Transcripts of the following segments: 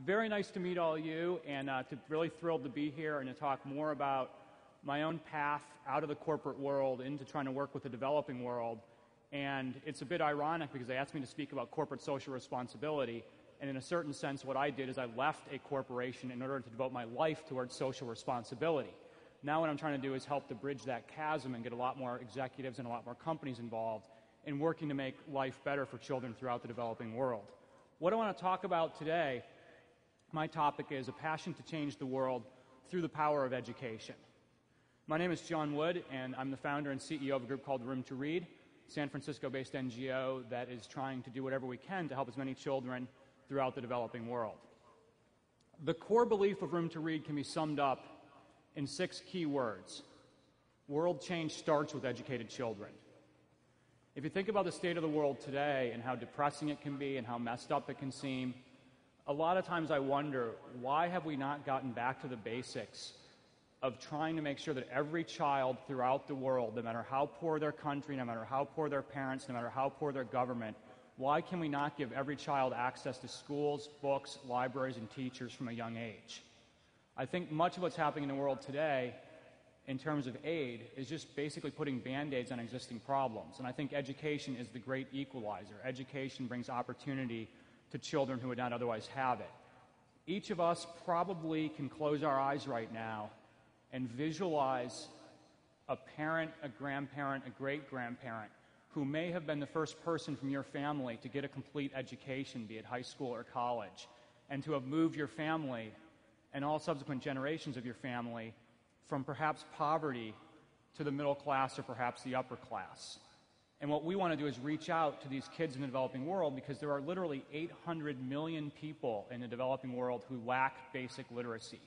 Very nice to meet all of you, and really thrilled to be here and to talk more about my own path out of the corporate world into trying to work with the developing world. And it's a bit ironic because they asked me to speak about corporate social responsibility, and in a certain sense what I did is I left a corporation in order to devote my life towards social responsibility. Now what I'm trying to do is help to bridge that chasm and get a lot more executives and a lot more companies involved in working to make life better for children throughout the developing world. What I want to talk about today, my topic is a passion to change the world through the power of education. My name is John Wood, and I'm the founder and CEO of a group called Room to Read, a San Francisco-based NGO that is trying to do whatever we can to help as many children throughout the developing world. The core belief of Room to Read can be summed up in 6 key words. World change starts with educated children. If you think about the state of the world today and how depressing it can be and how messed up it can seem, a lot of times I wonder, why have we not gotten back to the basics of trying to make sure that every child throughout the world, no matter how poor their country, no matter how poor their parents, no matter how poor their government, why can we not give every child access to schools, books, libraries, and teachers from a young age? I think much of what's happening in the world today in terms of aid is just basically putting Band-Aids on existing problems. And I think education is the great equalizer. Education brings opportunity to children who would not otherwise have it. Each of us probably can close our eyes right now and visualize a parent, a grandparent, a great-grandparent who may have been the first person from your family to get a complete education, be it high school or college, and to have moved your family and all subsequent generations of your family from perhaps poverty to the middle class or perhaps the upper class. And what we want to do is reach out to these kids in the developing world, because there are literally 800 million people in the developing world who lack basic literacy.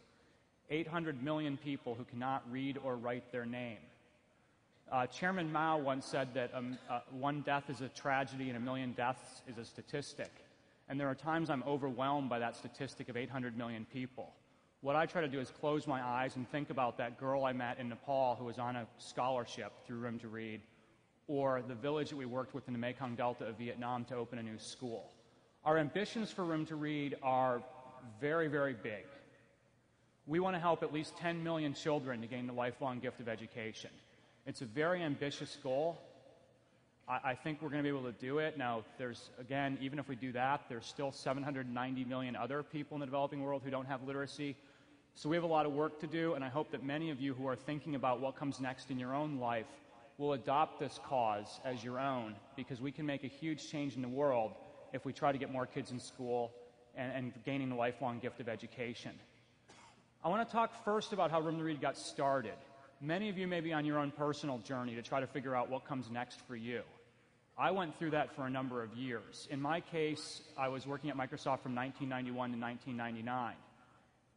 800 million people who cannot read or write their name. Chairman Mao once said that one death is a tragedy and 1 million deaths is a statistic. And there are times I'm overwhelmed by that statistic of 800 million people. What I try to do is close my eyes and think about that girl I met in Nepal who was on a scholarship through Room to Read, or the village that we worked with in the Mekong Delta of Vietnam to open a new school. Our ambitions for Room to Read are very, very big. We want to help at least 10 million children to gain the lifelong gift of education. It's a very ambitious goal. I think we're going to be able to do it. Now, again, even if we do that, there's still 790 million other people in the developing world who don't have literacy. So we have a lot of work to do, and I hope that many of you who are thinking about what comes next in your own life will adopt this cause as your own, because we can make a huge change in the world if we try to get more kids in school and gaining the lifelong gift of education. I want to talk first about how Room to Read got started. Many of you may be on your own personal journey to try to figure out what comes next for you. I went through that for a number of years. In my case, I was working at Microsoft from 1991 to 1999.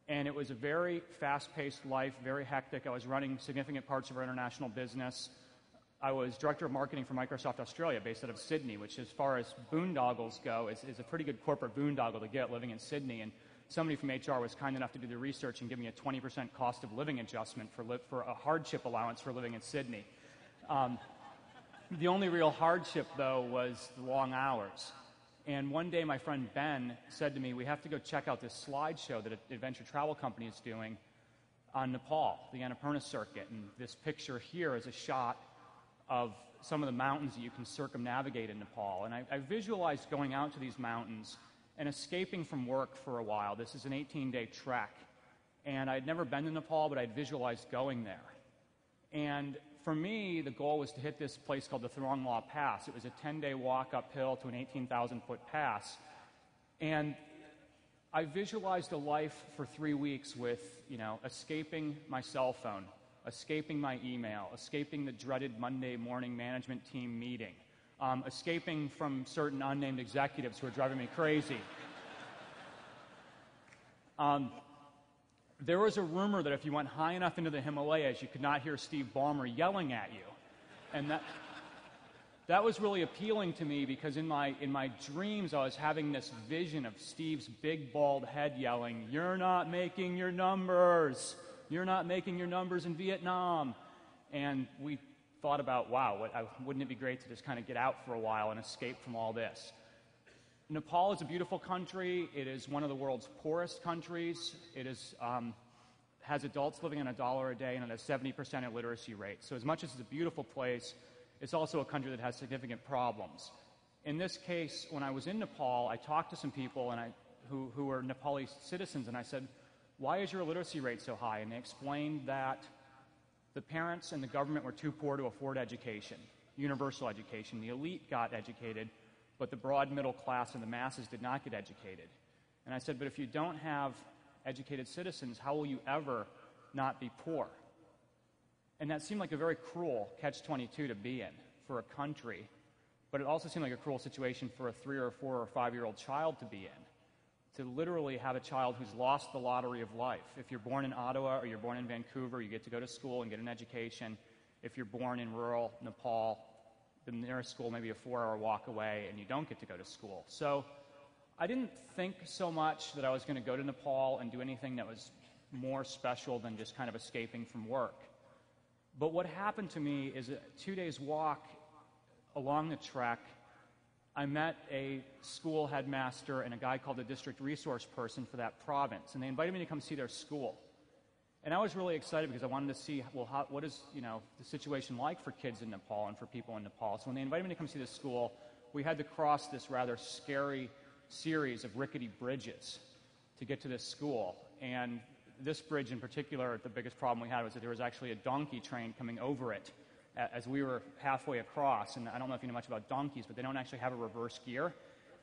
And it was a very fast-paced life, very hectic. I was running significant parts of our international business. I was director of marketing for Microsoft Australia, based out of Sydney, which, as far as boondoggles go, is a pretty good corporate boondoggle to get living in Sydney. And somebody from HR was kind enough to do the research and give me a 20% cost of living adjustment for a hardship allowance for living in Sydney. The only real hardship, though, was the long hours. And one day my friend Ben said to me, we have to go check out this slideshow that an adventure travel company is doing on Nepal, the Annapurna Circuit. And this picture here is a shot of some of the mountains that you can circumnavigate in Nepal. And I visualized going out to these mountains and escaping from work for a while. This is an 18-day trek. And I'd never been to Nepal, but I'd visualized going there. And for me, the goal was to hit this place called the Throng Law Pass. It was a 10-day walk uphill to an 18,000-foot pass. And I visualized a life for 3 weeks with, escaping my cell phone, escaping my email, escaping the dreaded Monday morning management team meeting, escaping from certain unnamed executives who are driving me crazy. There was a rumor that if you went high enough into the Himalayas, you could not hear Steve Ballmer yelling at you. And that was really appealing to me, because in my dreams I was having this vision of Steve's big bald head yelling, "You're not making your numbers. You're not making your numbers in Vietnam." And we thought about, wow, wouldn't it be great to just kind of get out for a while and escape from all this? Nepal is a beautiful country. It is one of the world's poorest countries. It is, has adults living on $1 a day and it has 70% illiteracy rate. So as much as it's a beautiful place, it's also a country that has significant problems. In this case, when I was in Nepal, I talked to some people who were Nepali citizens, and I said, why is your illiteracy rate so high? And they explained that the parents and the government were too poor to afford education, universal education. The elite got educated, but the broad middle class and the masses did not get educated. And I said, but if you don't have educated citizens, how will you ever not be poor? And that seemed like a very cruel catch-22 to be in for a country, but it also seemed like a cruel situation for a 3 or 4 or 5-year-old child to be in, to literally have a child who's lost the lottery of life. If you're born in Ottawa or you're born in Vancouver, you get to go to school and get an education. If you're born in rural Nepal, the nearest school may be a 4-hour walk away, and you don't get to go to school. So I didn't think so much that I was going to go to Nepal and do anything that was more special than just kind of escaping from work. But what happened to me is a 2 days walk along the trek, I met a school headmaster and a guy called the district resource person for that province, and they invited me to come see their school. And I was really excited because I wanted to see, well, what is, the situation like for kids in Nepal and for people in Nepal. So when they invited me to come see this school, we had to cross this rather scary series of rickety bridges to get to this school. And this bridge in particular, the biggest problem we had was that there was actually a donkey train coming over it as we were halfway across. And I don't know if you know much about donkeys, but they don't actually have a reverse gear.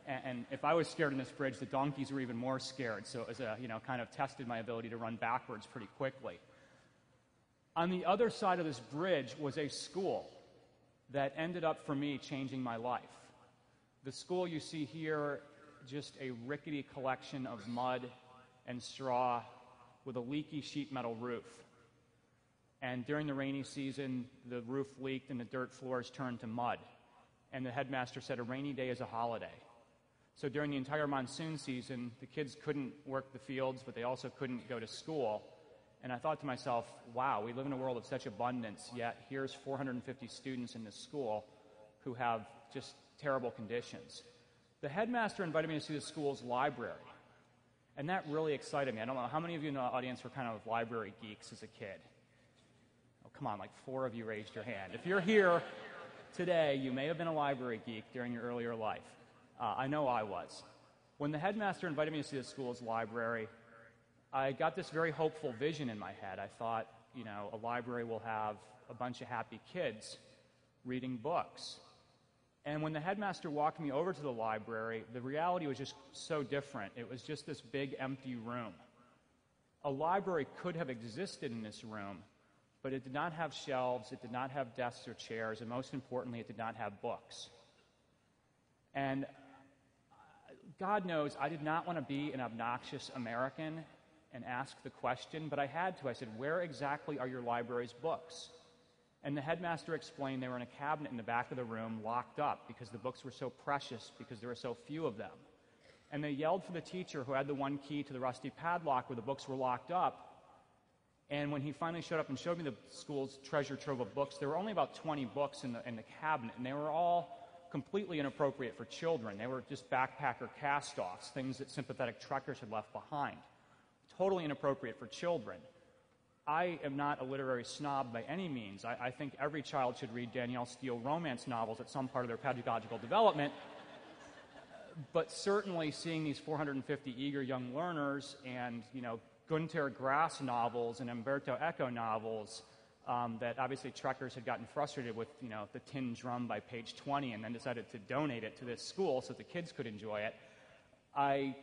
And if I was scared in this bridge, the donkeys were even more scared. So it was kind of tested my ability to run backwards pretty quickly. On the other side of this bridge was a school that ended up, for me, changing my life. The school you see here, just a rickety collection of mud and straw with a leaky sheet metal roof. And during the rainy season, the roof leaked and the dirt floors turned to mud. And the headmaster said a rainy day is a holiday. So during the entire monsoon season, the kids couldn't work the fields, but they also couldn't go to school. And I thought to myself, wow, we live in a world of such abundance, yet here's 450 students in this school who have just terrible conditions. The headmaster invited me to see the school's library, and that really excited me. I don't know how many of you in the audience were kind of library geeks as a kid. Oh, come on, like 4 of you raised your hand. If you're here today, you may have been a library geek during your earlier life. I know I was. When the headmaster invited me to see the school's library, I got this very hopeful vision in my head. I thought, a library will have a bunch of happy kids reading books. And when the headmaster walked me over to the library, the reality was just so different. It was just this big empty room. A library could have existed in this room, but it did not have shelves, it did not have desks or chairs, and most importantly, it did not have books. And God knows I did not want to be an obnoxious American and ask the question, but I had to. I said, where exactly are your library's books? And the headmaster explained they were in a cabinet in the back of the room, locked up, because the books were so precious, because there were so few of them. And they yelled for the teacher who had the one key to the rusty padlock where the books were locked up. And when he finally showed up and showed me the school's treasure trove of books, there were only about 20 books in the cabinet, and they were all completely inappropriate for children. They were just backpacker cast-offs, things that sympathetic truckers had left behind. Totally inappropriate for children. I am not a literary snob by any means. I think every child should read Danielle Steele romance novels at some part of their pedagogical development. But certainly seeing these 450 eager young learners and, Gunter Grass novels and Umberto Eco novels that obviously truckers had gotten frustrated with, the Tin Drum by page 20 and then decided to donate it to this school so the kids could enjoy it, I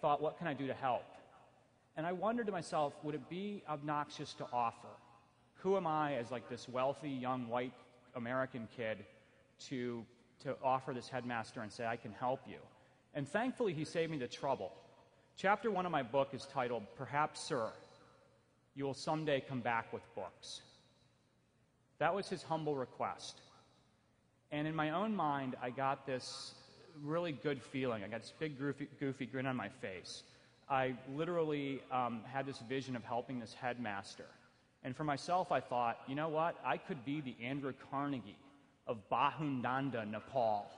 thought, what can I do to help? And I wondered to myself, would it be obnoxious to offer? Who am I as like this wealthy, young, white American kid to offer this headmaster and say, I can help you? And thankfully, he saved me the trouble. Chapter 1 of my book is titled, Perhaps, Sir, You Will Someday Come Back with Books. That was his humble request. And in my own mind, I got this really good feeling. I got this big, goofy grin on my face. I literally had this vision of helping this headmaster. And for myself, I thought, you know what? I could be the Andrew Carnegie of Bahundanda, Nepal.